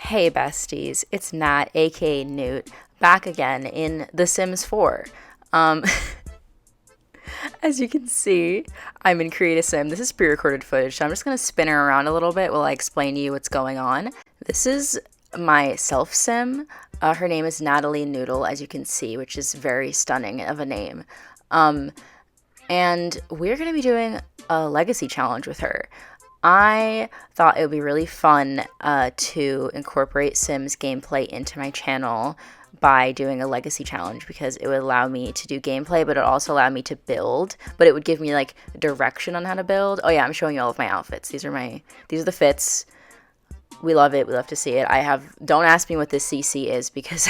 Hey besties, it's Nat, aka Newt, back again in The Sims 4. Um, as you can see, I'm in Create a Sim. This is pre-recorded footage, so I'm just gonna spin her around a little bit while I explain to you what's going on. This is my self sim. Her name is Natalie Noodle, as you can see, which is very stunning of a name. Um, and we're gonna be doing a legacy challenge with her. I thought it would be really fun to incorporate Sims gameplay into my channel by doing a legacy challenge because it would allow me to do gameplay, but it also allowed me to build, but it would give me like direction on how to build. Oh yeah, I'm showing you all of my outfits. These are the fits. We love it. We love to see it. Don't ask me what this CC is because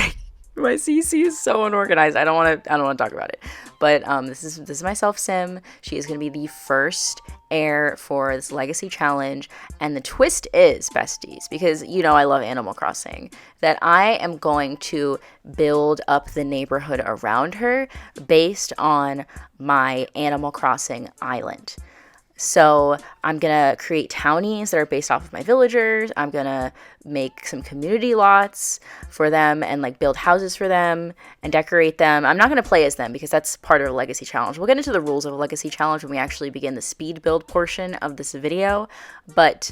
my CC is so unorganized. I don't want to talk about it. But this is my self sim. She is going to be the first heir for this legacy challenge. And the twist is, besties, because you know I love Animal Crossing, that I am going to build up the neighborhood around her based on my Animal Crossing island. So I'm going to create townies that are based off of my villagers. I'm going to make some community lots for them and like build houses for them and decorate them. I'm not going to play as them because that's part of a legacy challenge. We'll get into the rules of a legacy challenge when we actually begin the speed build portion of this video. But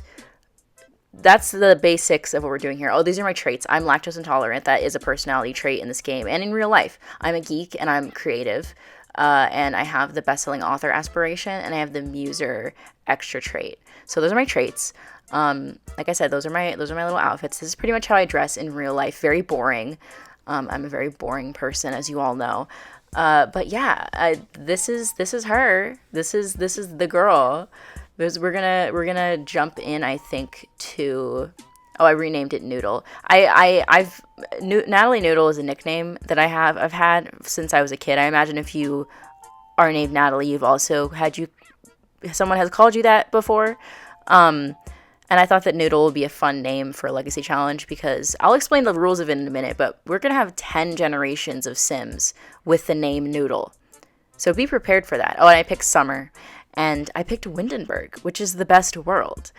that's the basics of what we're doing here. Oh, these are my traits. I'm lactose intolerant. That is a personality trait in this game and in real life. I'm a geek and I'm creative. And I have the best-selling author aspiration, and I have the muser extra trait. So those are my traits. Like I said, those are my little outfits. This is pretty much how I dress in real life. Very boring. I'm a very boring person, as you all know. But yeah, this is her. This is the girl. We're gonna jump in, I think, to. Oh, I renamed it Noodle. Natalie Noodle is a nickname that I've had since I was a kid. I imagine if you are named Natalie, you've also someone has called you that before. And I thought that Noodle would be a fun name for a legacy challenge because I'll explain the rules of it in a minute, but we're going to have 10 generations of Sims with the name Noodle. So be prepared for that. Oh, and I picked Summer. And I picked Windenburg, which is the best world.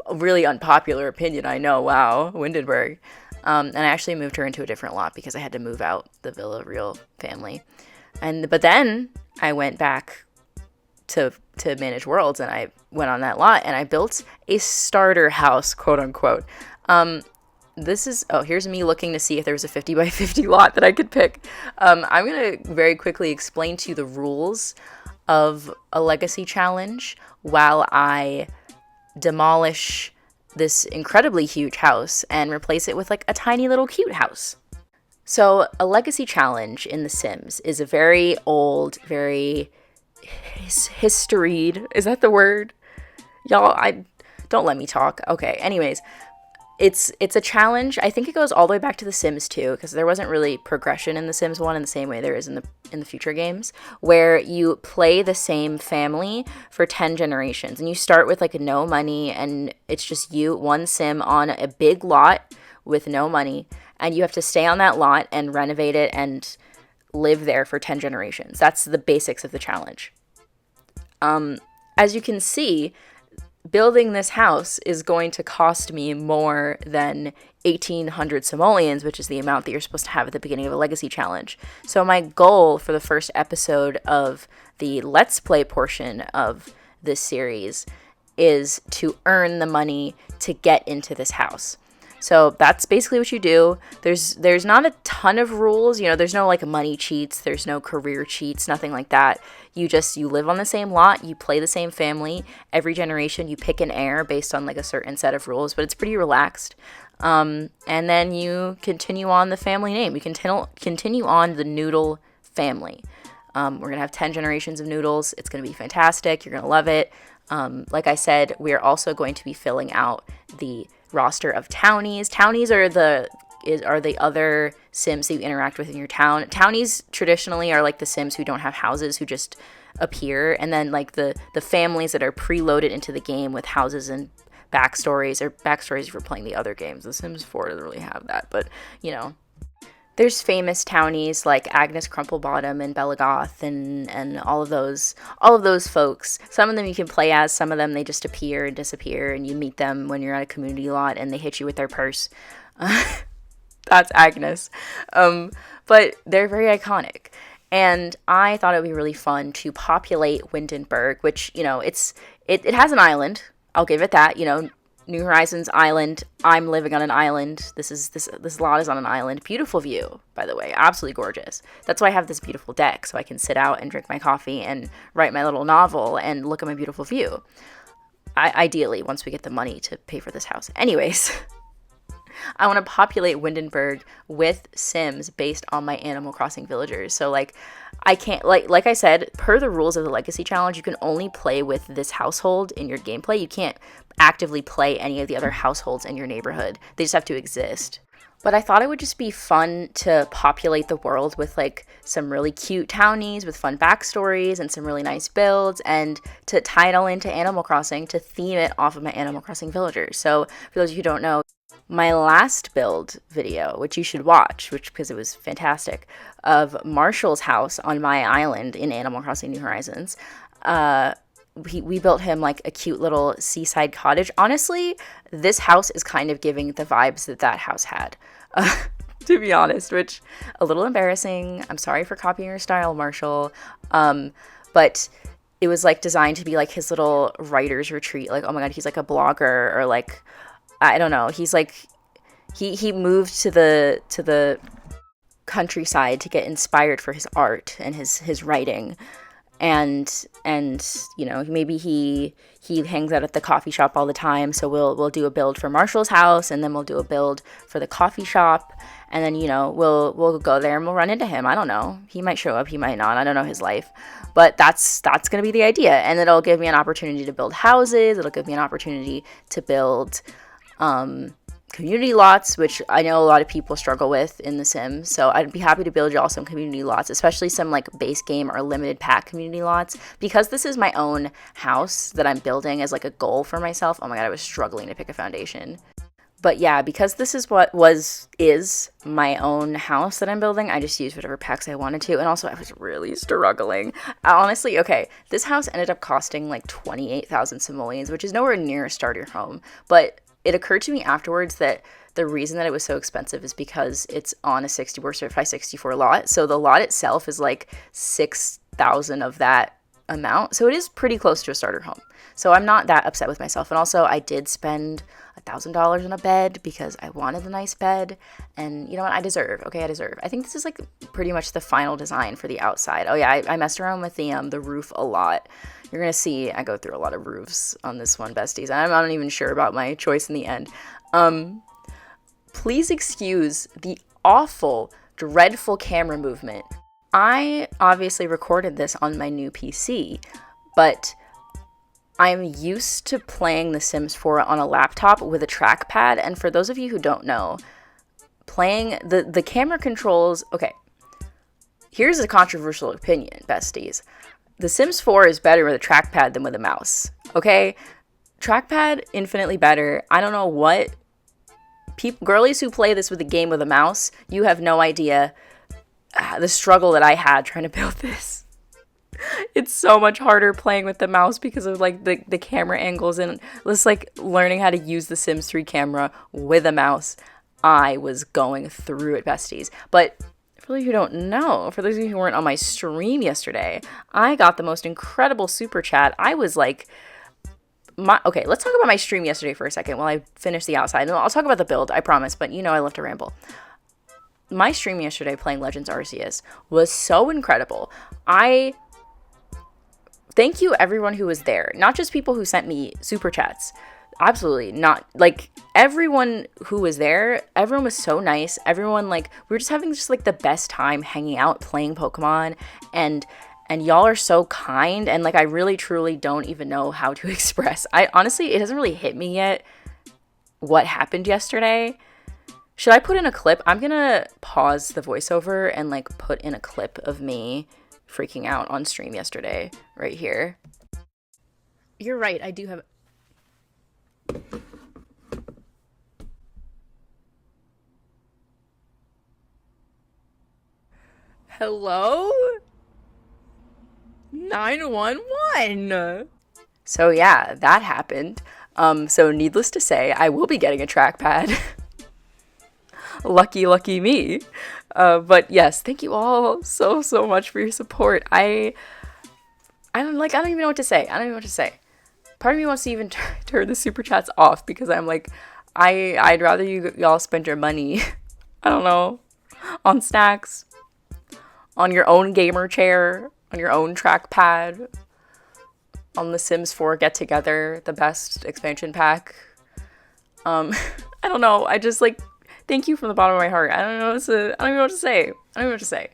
A really unpopular opinion, I know. Wow, Windenburg. And I actually moved her into a different lot because I had to move out the Villa Real family. But then I went back to manage worlds, and I went on that lot and I built a starter house, quote unquote. Here's me looking to see if there was a 50 by 50 lot that I could pick. I'm gonna very quickly explain to you the rules of a legacy challenge while I demolish this incredibly huge house and replace it with like a tiny little cute house. So a legacy challenge in The Sims is a very old, very historied. Is that the word? Y'all, don't let me talk. Okay, anyways, it's a challenge. I think it goes all the way back to The Sims 2 because there wasn't really progression in The Sims 1 in the same way there is in the future games, where you play the same family for 10 generations and you start with like no money and it's just you, one Sim on a big lot with no money, and you have to stay on that lot and renovate it and live there for 10 generations. That's the basics of the challenge. As you can see, building this house is going to cost me more than 1,800 simoleons, which is the amount that you're supposed to have at the beginning of a legacy challenge. So my goal for the first episode of the Let's Play portion of this series is to earn the money to get into this house. So that's basically what you do. There's not a ton of rules, there's no like money cheats, there's no career cheats, nothing like that. You live on the same lot, you play the same family. Every generation you pick an heir based on like a certain set of rules, but it's pretty relaxed. And then you continue on the family name. You continue on the Noodle family. We're going to have 10 generations of Noodles. It's going to be fantastic. You're going to love it. Like I said, we are also going to be filling out the roster of townies. Townies are the other Sims that you interact with in your town. Townies traditionally are like the Sims who don't have houses, who just appear, and then like the families that are preloaded into the game with houses and backstories if you're playing the other games. The Sims 4 doesn't really have that, but There's famous townies like Agnes Crumplebottom and Belagoth and all of those folks. Some of them you can play as, some of them they just appear and disappear, and you meet them when you're at a community lot and they hit you with their purse. That's Agnes. But they're very iconic. And I thought it would be really fun to populate Windenburg, which, it has an island. I'll give it that. New Horizons Island. I'm living on an island. This lot is on an island. Beautiful view, by the way. Absolutely gorgeous. That's why I have this beautiful deck, so I can sit out and drink my coffee and write my little novel and look at my beautiful view. Ideally, once we get the money to pay for this house. Anyways, I want to populate Windenburg with Sims based on my Animal Crossing villagers. So I can't like I said, per the rules of the Legacy Challenge, you can only play with this household in your gameplay. You can't actively play any of the other households in your neighborhood. They just have to exist. But I thought it would just be fun to populate the world with some really cute townies with fun backstories and some really nice builds, and to tie it all into Animal Crossing, to theme it off of my Animal Crossing villagers. So for those of you who don't know, my last build video, which you should watch, because it was fantastic, of Marshall's house on my island in Animal Crossing New Horizons, we built him a cute little seaside cottage. Honestly, this house is kind of giving the vibes that house had, to be honest, which a little embarrassing. I'm sorry for copying your style, Marshall. But it was designed to be his little writer's retreat. Oh my God, he's a blogger, or I don't know. He's he moved to the countryside to get inspired for his art and his writing. And maybe he hangs out at the coffee shop all the time, so we'll do a build for Marshall's house, and then we'll do a build for the coffee shop, and then we'll go there and we'll run into him. I don't know, he might show up, he might not, I don't know his life, but that's gonna be the idea. And it'll give me an opportunity to build houses, it'll give me an opportunity to build community lots, which I know a lot of people struggle with in The Sims. So I'd be happy to build y'all some community lots, especially some base game or limited pack community lots, because this is my own house that I'm building as a goal for myself. Oh my God, I was struggling to pick a foundation. But yeah, because this is what is my own house that I'm building, I just used whatever packs I wanted to. And also, I was really struggling. Honestly, okay, this house ended up costing 28,000 simoleons, which is nowhere near a starter home. But it occurred to me afterwards that the reason that it was so expensive is because it's on a 64 certified 64 lot. So the lot itself is 6,000 of that amount. So it is pretty close to a starter home. So I'm not that upset with myself. And also, I did spend $1,000 on a bed because I wanted a nice bed. And you know what? I deserve. Okay, I deserve. I think this is pretty much the final design for the outside. Oh yeah, I messed around with the roof a lot. You're going to see I go through a lot of roofs on this one, besties. I'm not even sure about my choice in the end. Please excuse the awful, dreadful camera movement. I obviously recorded this on my new PC, but I'm used to playing The Sims 4 on a laptop with a trackpad, and for those of you who don't know, playing the camera controls... Okay, here's a controversial opinion, besties. The Sims 4 is better with a trackpad than with a mouse, okay? Trackpad, infinitely better. I don't know what... girlies who play this with a game with a mouse, you have no idea the struggle that I had trying to build this. It's so much harder playing with the mouse because of the camera angles, and just learning how to use the Sims 3 camera with a mouse. I was going through it, besties. But for those of you who don't know, for those of you who weren't on my stream yesterday, I got the most incredible super chat. I was okay, let's talk about my stream yesterday for a second while I finish the outside. And I'll talk about the build, I promise, but I love to ramble. My stream yesterday playing Legends Arceus was so incredible. I thank you everyone who was there. Not just people who sent me super chats. Absolutely not. Everyone who was there, everyone was so nice. Everyone, we were just having the best time hanging out, playing Pokemon, and y'all are so kind, and I really truly don't even know how to express. I honestly, it hasn't really hit me yet what happened yesterday. Should I put in a clip? I'm gonna pause the voiceover and put in a clip of me freaking out on stream yesterday right here. You're right, I do have... Hello? 911. So yeah, that happened. So needless to say, I will be getting a trackpad. Lucky me. But yes, thank you all so much for your support. I don't even know what to say. I don't even know what to say. Part of me wants to even turn the super chats off because I'm like, I'd rather y'all spend your money, I don't know, on snacks, on your own gamer chair, on your own trackpad, on the Sims 4 Get Together, the best expansion pack. I don't know. I just like thank you from the bottom of my heart. I don't even know what to say.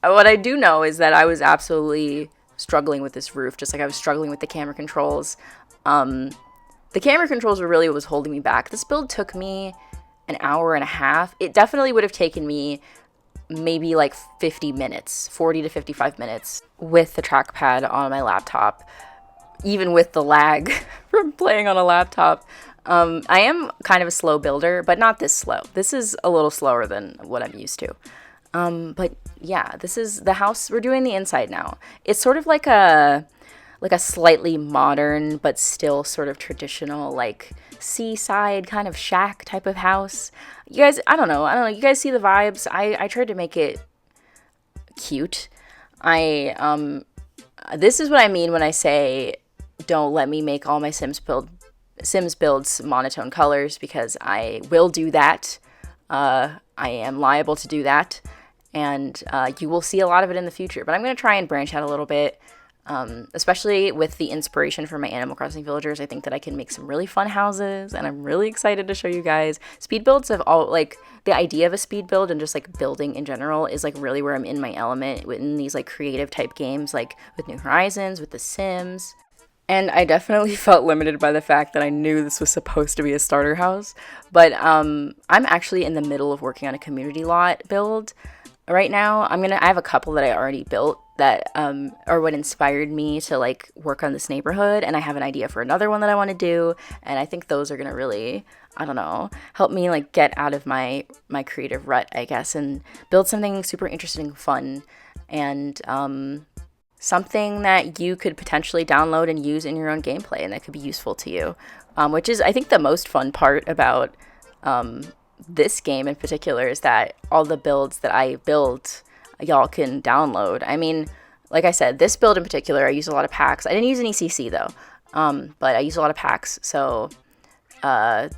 What I do know is that I was absolutely struggling with this roof, just like I was struggling with the camera controls. The camera controls were really what was holding me back. This build took me an hour and a half. It definitely would have taken me maybe like 50 minutes, 40 to 55 minutes with the trackpad on my laptop, even with the lag from playing on a laptop. I am kind of a slow builder, but not this slow. This is a little slower than what I'm used to. But yeah, this is the house. We're doing the inside now. It's sort of like a slightly modern, but still sort of traditional, like seaside kind of shack type of house. You guys, I don't know. You guys see the vibes? I tried to make it cute. This is what I mean when I say don't let me make all my Sims builds monotone colors, because I will do that. I am liable to do that, and you will see a lot of it in the future. But I'm going to try and branch out a little bit, especially with the inspiration from my Animal Crossing villagers. I think that I can make some really fun houses, and I'm really excited to show you guys. Speed builds have all, like, the idea of a speed build and just like building in general is like really where I'm in my element in these like creative type games, like with New Horizons, with The Sims. And I definitely felt limited by the fact that I knew this was supposed to be a starter house. But I'm actually in the middle of working on a community lot build right now. I have a couple that I already built that are what inspired me to like work on this neighborhood, and I have an idea for another one that I want to do, and I think those are gonna really, I don't know, help me like get out of my creative rut, I guess, and build something super interesting, fun, and something that you could potentially download and use in your own gameplay, and that could be useful to you, which is, I think, the most fun part about this game in particular, is that all the builds that I build, y'all can download. I mean, like I said, this build in particular, I use a lot of packs. I didn't use any CC though, but I use a lot of packs, so I'm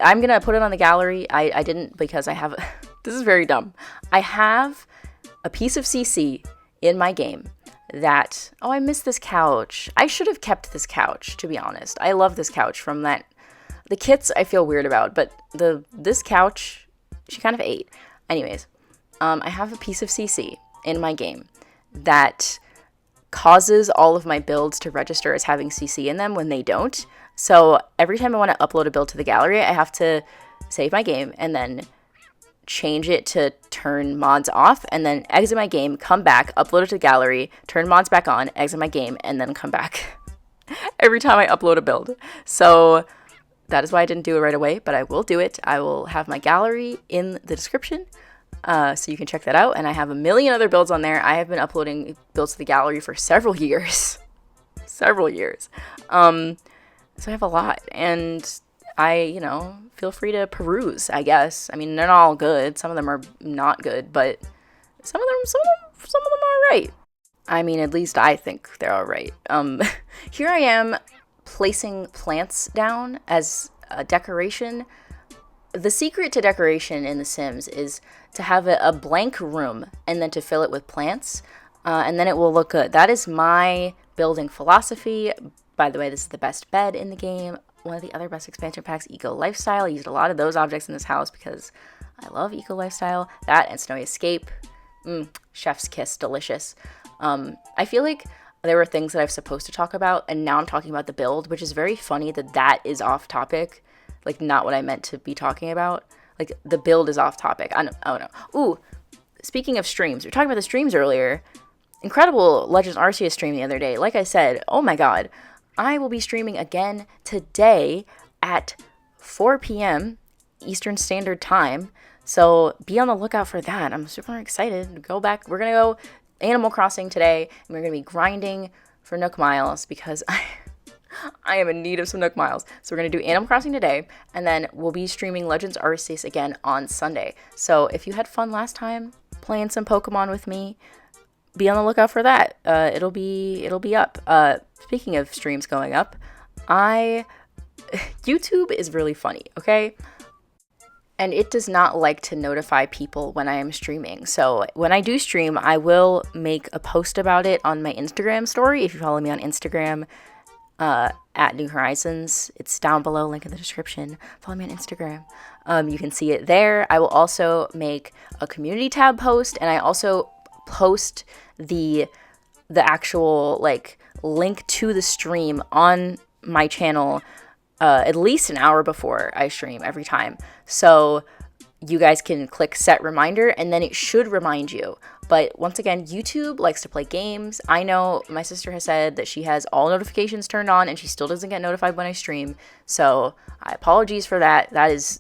gonna put it on the gallery. I didn't, because I have this is very dumb. I have a piece of CC in my game that, oh, I miss this couch. I should have kept this couch, to be honest. I love this couch from that. The kits I feel weird about, but this couch, she kind of ate. Anyways, I have a piece of CC in my game that causes all of my builds to register as having CC in them when they don't. So every time I want to upload a build to the gallery, I have to save my game and then change it to turn mods off, and then exit my game, come back, upload it to the gallery, turn mods back on, exit my game, and then come back every time I upload a build. So that is why I didn't do it right away, but I will do it. I will have my gallery in the description, so you can check that out, and I have a million other builds on there. I have been uploading builds to the gallery for several years. So I have a lot, and I, feel free to peruse, I guess. I mean, they're not all good. Some of them are not good, but some of them are right. I mean, at least I think they're all right. Here I am placing plants down as a decoration. The secret to decoration in The Sims is to have a blank room and then to fill it with plants, and then it will look good. That is my building philosophy. By the way, this is the best bed in the game. One of the other best expansion packs, Eco Lifestyle. I used a lot of those objects in this house because I love Eco Lifestyle. That and Snowy Escape. Chef's kiss, delicious. I feel like there were things that I was supposed to talk about, and now I'm talking about the build, which is very funny that is off topic. Like, not what I meant to be talking about. Like, the build is off topic. I don't know. Ooh, speaking of streams, we were talking about the streams earlier. Incredible Legends Arceus stream the other day. Like I said, oh my god. I will be streaming again today at 4 p.m. Eastern Standard Time. So be on the lookout for that. I'm super excited to go back. We're going to go Animal Crossing today, and we're going to be grinding for Nook Miles because I am in need of some Nook Miles. So we're going to do Animal Crossing today, and then we'll be streaming Legends Arceus again on Sunday. So if you had fun last time playing some Pokemon with me, be on the lookout for that. It'll be up. Speaking of streams going up, YouTube is really funny, okay? And it does not like to notify people when I am streaming. So when I do stream, I will make a post about it on my Instagram story. If you follow me on Instagram, at New Horizons, it's down below, link in the description. Follow me on Instagram. You can see it there. I will also make a community tab post, and I also post the actual like link to the stream on my channel at least an hour before I stream every time. So you guys can click set reminder, and then it should remind you. But once again, YouTube likes to play games. I know my sister has said that she has all notifications turned on and she still doesn't get notified when I stream. So apologies for that. That is,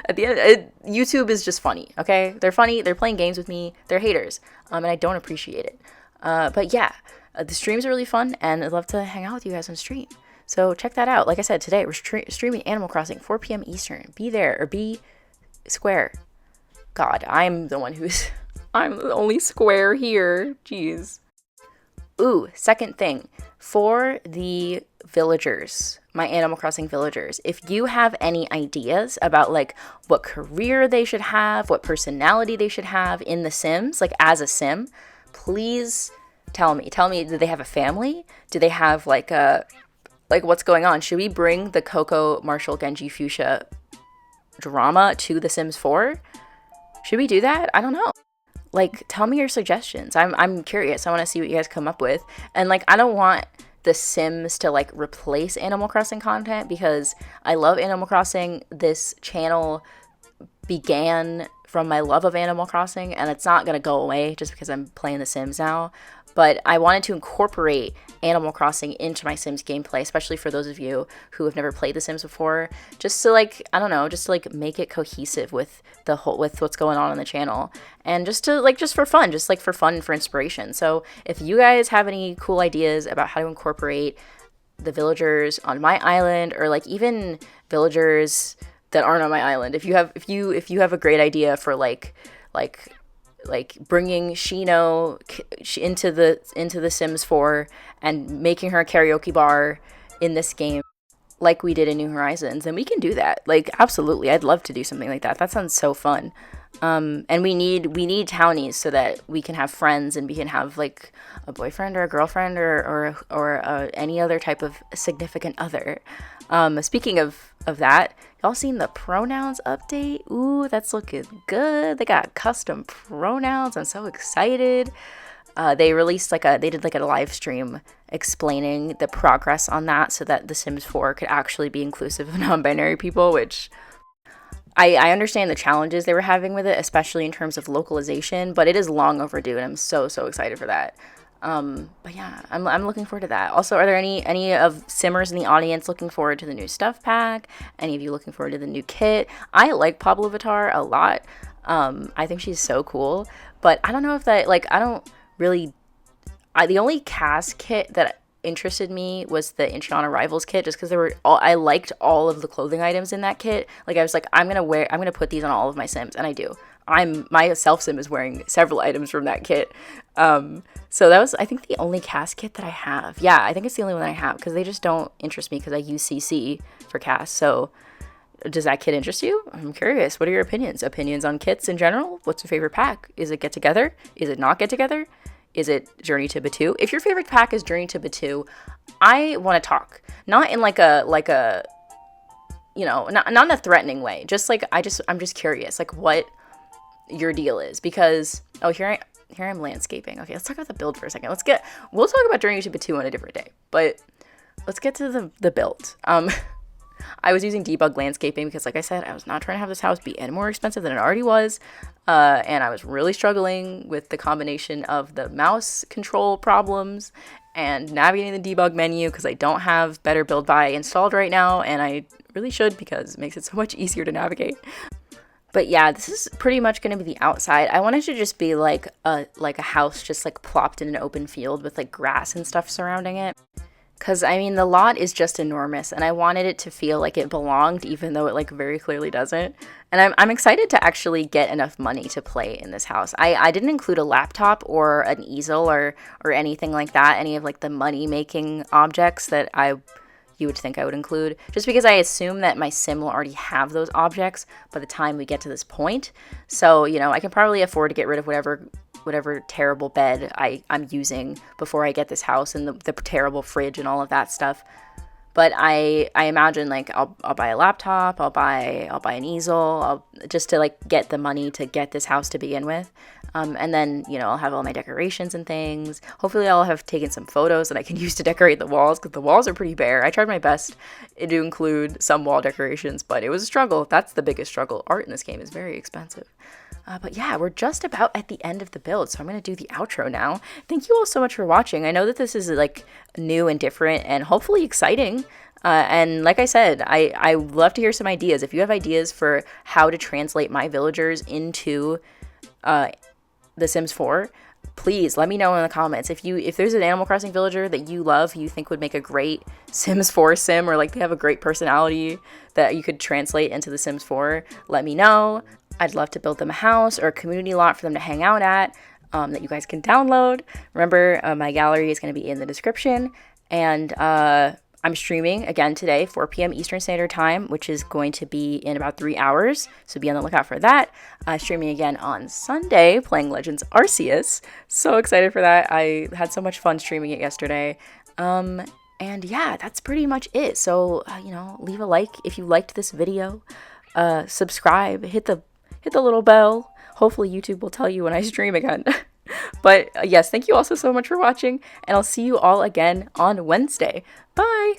at the end, YouTube is just funny, okay? They're funny. They're playing games with me. They're haters, and I don't appreciate it. But yeah, the streams are really fun, and I'd love to hang out with you guys on stream. So check that out. Like I said, today we're streaming Animal Crossing, 4 p.m. Eastern. Be there, or be square. God, I'm the only square here. Jeez. Ooh, second thing. For the villagers, my Animal Crossing villagers, if you have any ideas about like what career they should have, what personality they should have in The Sims, like as a Sim, please tell me. Tell me, do they have a family? Do they have like what's going on? Should we bring the Coco, Marshall, Genji, Fuchsia drama to The Sims 4? Should we do that? I don't know. Like, tell me your suggestions. I'm curious. I want to see what you guys come up with. And like, I don't want The Sims to like replace Animal Crossing content, because I love Animal Crossing. This channel began from my love of Animal Crossing, and it's not gonna go away just because I'm playing The Sims now. But I wanted to incorporate Animal Crossing into my Sims gameplay, especially for those of you who have never played The Sims before, just to like, I don't know, just to like make it cohesive with with what's going on the channel, and just to like, just for fun, and for inspiration. So if you guys have any cool ideas about how to incorporate the villagers on my island, or like even villagers that aren't on my island, if you have a great idea for like bringing Shino into the Sims 4 and making her a karaoke bar in this game like we did in New Horizons, and we can do that. Like, absolutely, I'd love to do something like that. That sounds so fun. And we need townies so that we can have friends, and we can have like a boyfriend or a girlfriend or any other type of significant other. Speaking of that, y'all seen the pronouns update? Ooh, that's looking good. They got custom pronouns. I'm so excited. They released they did a live stream explaining the progress on that, so that The Sims 4 could actually be inclusive of non-binary people, which I understand the challenges they were having with it, especially in terms of localization, but it is long overdue, and I'm so excited for that. But yeah, I'm looking forward to that. Also, are there any of Simmers in the audience looking forward to the new stuff pack? Any of you looking forward to the new kit? I like Pablo Vittar a lot. I think she's so cool, but I don't know if that, like, I don't really, the only cast kit that interested me was the Incheon Rivals kit, just because I liked all of the clothing items in that kit. Like, I was like, I'm gonna put these on all of my Sims, and I do. My self sim is wearing several items from that kit. So that was, I think, the only cast kit that I have. Yeah, I think it's the only one that I have, because they just don't interest me, because I use CC for cast. So does that kit interest you? I'm curious. What are your opinions? Opinions on kits in general? What's your favorite pack? Is it Get Together? Is it not Get Together? Is it Journey to Batuu? If your favorite pack is Journey to Batuu, I want to talk. Not in like a you know, not in a threatening way. Just like, I'm just curious, like, what your deal is, because here I'm landscaping. Okay, let's talk about the build for a second. We'll talk about Journey to Batuu on a different day, but let's get to the build. I was using debug landscaping because, like I said, I was not trying to have this house be any more expensive than it already was, and I was really struggling with the combination of the mouse control problems and navigating the debug menu, because I don't have Better Build By installed right now, and I really should, because it makes it so much easier to navigate. But yeah, this is pretty much going to be the outside. I wanted to just be like a house just like plopped in an open field with like grass and stuff surrounding it. Because, I mean, the lot is just enormous, and I wanted it to feel like it belonged, even though it, like, very clearly doesn't. And I'm excited to actually get enough money to play in this house. I didn't include a laptop or an easel or anything like that, any of, like, the money-making objects that you would think I would include, just because I assume that my sim will already have those objects by the time we get to this point. So, you know, I can probably afford to get rid of whatever terrible bed I'm using before I get this house, and the terrible fridge and all of that stuff. But I imagine like I'll buy a laptop, I'll buy an easel, just to like get the money to get this house to begin with. And then, you know, I'll have all my decorations and things. Hopefully I'll have taken some photos that I can use to decorate the walls, because the walls are pretty bare. I tried my best to include some wall decorations, but it was a struggle. That's the biggest struggle. Art in this game is very expensive. But yeah, we're just about at the end of the build, so I'm going to do the outro now. Thank you all so much for watching. I know that this is like new and different and hopefully exciting. And like I said, I love to hear some ideas. If you have ideas for how to translate my villagers into The Sims 4, please let me know in the comments. If there's an Animal Crossing villager that you love, you think would make a great Sims 4 sim, or like they have a great personality that you could translate into The Sims 4, let me know. I'd love to build them a house or a community lot for them to hang out at, that you guys can download. Remember, my gallery is going to be in the description. And I'm streaming again today, 4 p.m. Eastern Standard Time, which is going to be in about 3 hours. So be on the lookout for that. Streaming again on Sunday, playing Legends Arceus. So excited for that. I had so much fun streaming it yesterday. And yeah, that's pretty much it. So, you know, leave a like if you liked this video. Subscribe, hit the little bell. Hopefully YouTube will tell you when I stream again. But yes, thank you also so much for watching, and I'll see you all again on Wednesday. Bye!